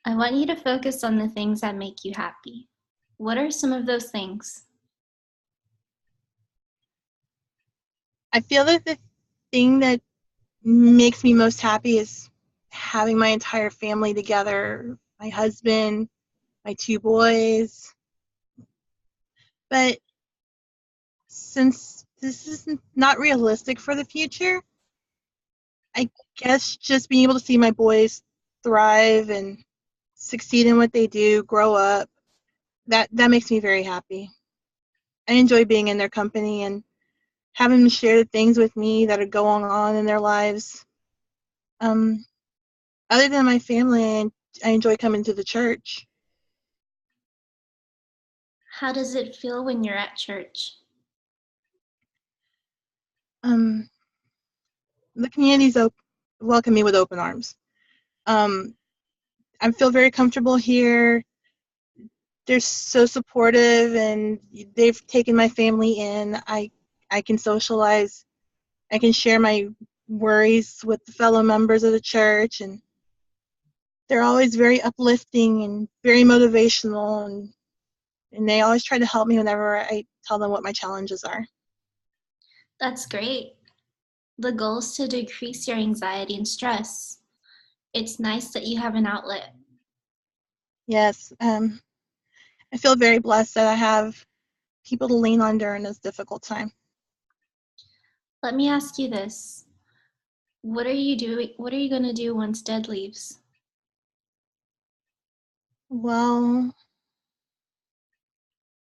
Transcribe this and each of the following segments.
I want you to focus on the things that make you happy. What are some of those things? I feel that the thing that makes me most happy is having my entire family together, my husband, my two boys. But since this is not realistic for the future, I guess just being able to see my boys thrive and succeed in what they do, grow up, that makes me very happy. I enjoy being in their company and having them share the things with me that are going on in their lives. Um, Other than my family, I enjoy coming to the church. How does it feel when you're at church? Um, the community's welcome me with open arms. Um, I feel very comfortable here. They're so supportive, and they've taken my family in. I can socialize. I can share my worries with the fellow members of the church, and they're always very uplifting and very motivational, and they always try to help me whenever I tell them what my challenges are. That's great. The goal is to decrease your anxiety and stress. It's nice that you have an outlet. Yes, I feel very blessed that I have people to lean on during this difficult time. Let me ask you this. What are you doing? What are you going to do once Dad leaves? Well,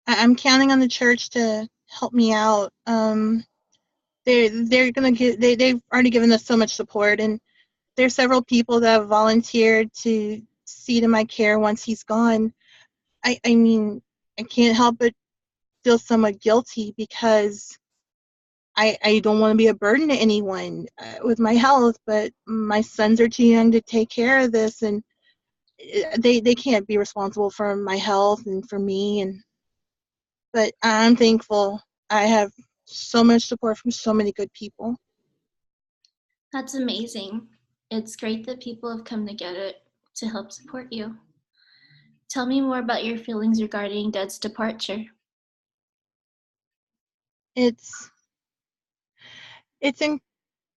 I'm counting on the church to help me out. They're gonna get they've already given us so much support, and there's several people that have volunteered to see to my care once he's gone. I mean, I can't help but feel somewhat guilty because I don't want to be a burden to anyone with my health, but my sons are too young to take care of this, and they can't be responsible for my health and for me. And but I'm thankful I have so much support from so many good people. That's amazing. It's great that people have come together to help support you. Tell me more about your feelings regarding Dad's departure. It's it's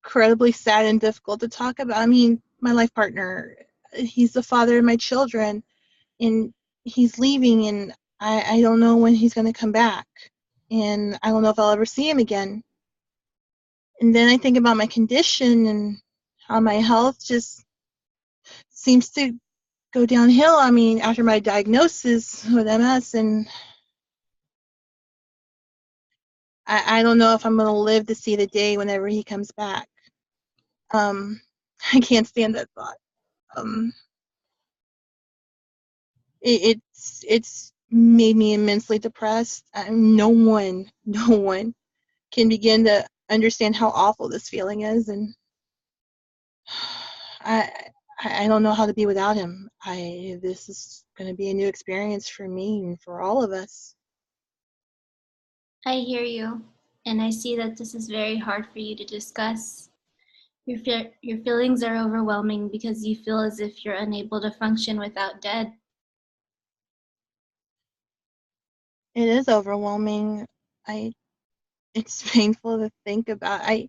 incredibly sad and difficult to talk about. I mean, my life partner, he's the father of my children, and he's leaving, and I don't know when he's going to come back, and I don't know if I'll ever see him again. And then I think about my condition and how my health just seems to go downhill. I mean, after my diagnosis with MS, and I don't know if I'm going to live to see the day whenever he comes back. Um, I can't stand that thought. Um, it's made me immensely depressed. No one can begin to understand how awful this feeling is, and I I don't know how to be without him. I This is going to be a new experience for me and for all of us. I hear you, and I see that this is very hard for you to discuss. Your feelings are overwhelming because you feel as if you're unable to function without Dad. It is overwhelming. I It's painful to think about. I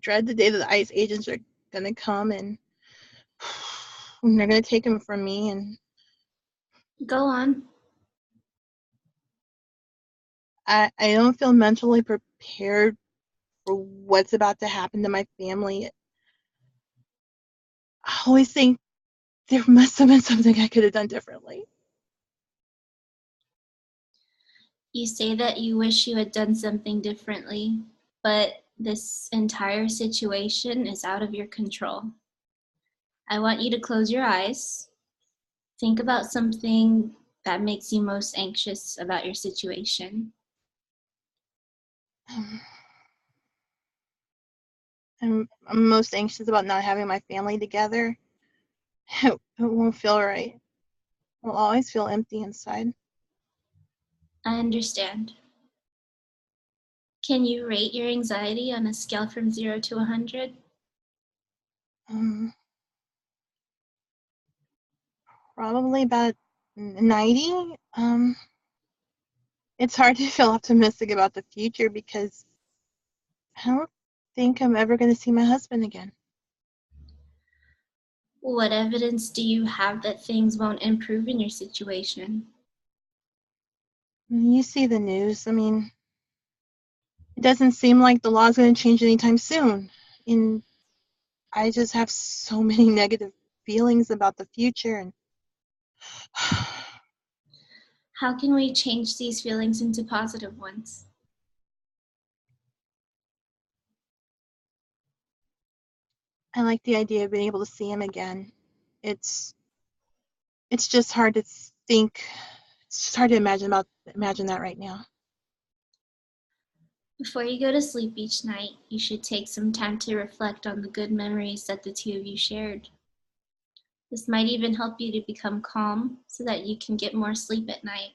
dread the day that the ICE agents are going to come and they're going to take him from me, and Go on. I don't feel mentally prepared for what's about to happen to my family. I always think there must have been something I could have done differently. You say that you wish you had done something differently, but this entire situation is out of your control. I want you to close your eyes. Think about something that makes you most anxious about your situation. I'm most anxious about not having my family together. It won't feel right. I'll always feel empty inside. I understand. Can you rate your anxiety on a scale from 0 to 100? Probably about 90. It's hard to feel optimistic about the future because I don't think I'm ever going to see my husband again. What evidence do you have that things won't improve in your situation? You see the news. I mean, it doesn't seem like the law's going to change anytime soon. And I just have so many negative feelings about the future. And How can we change these feelings into positive ones? I like the idea of being able to see him again. It's it's just hard to think. It's just hard to imagine that right now. Before you go to sleep each night, you should take some time to reflect on the good memories that the two of you shared. This might even help you to become calm so that you can get more sleep at night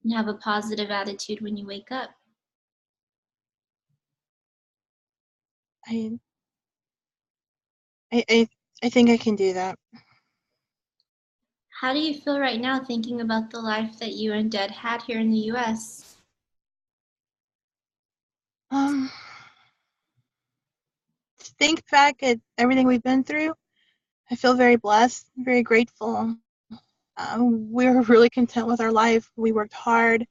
and have a positive attitude when you wake up. I I I, I think I can do that. How do you feel right now thinking about the life that you and Dad had here in the US? Um, to think back at everything we've been through, I feel very blessed, very grateful. We were really content with our life. We worked hard.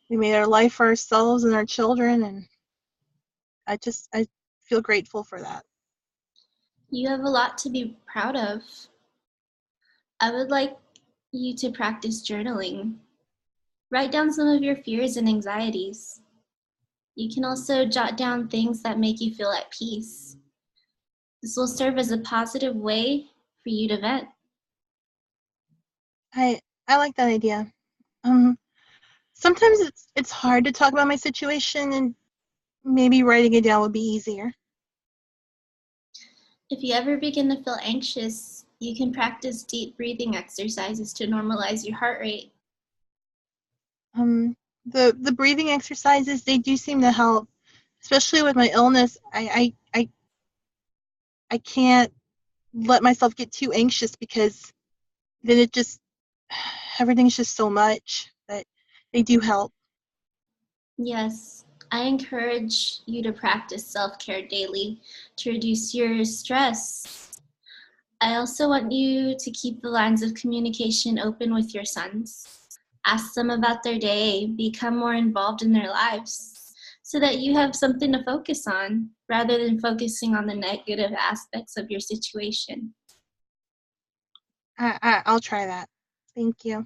We made our life for ourselves and our children, and I feel grateful for that. You have a lot to be proud of. I would like you to practice journaling. Write down some of your fears and anxieties. You can also jot down things that make you feel at peace. This will serve as a positive way for you to vent. I like that idea. Um, Sometimes it's hard to talk about my situation, and maybe writing it down would be easier. If you ever begin to feel anxious, you can practice deep breathing exercises to normalize your heart rate. Um, the breathing exercises, they do seem to help, especially with my illness. I can't let myself get too anxious because then it just everything's just so much, but they do help. Yes, I encourage you to practice self care daily to reduce your stress. I also want you to keep the lines of communication open with your sons. Ask them about their day, become more involved in their lives so that you have something to focus on rather than focusing on the negative aspects of your situation. I'll try that. Thank you.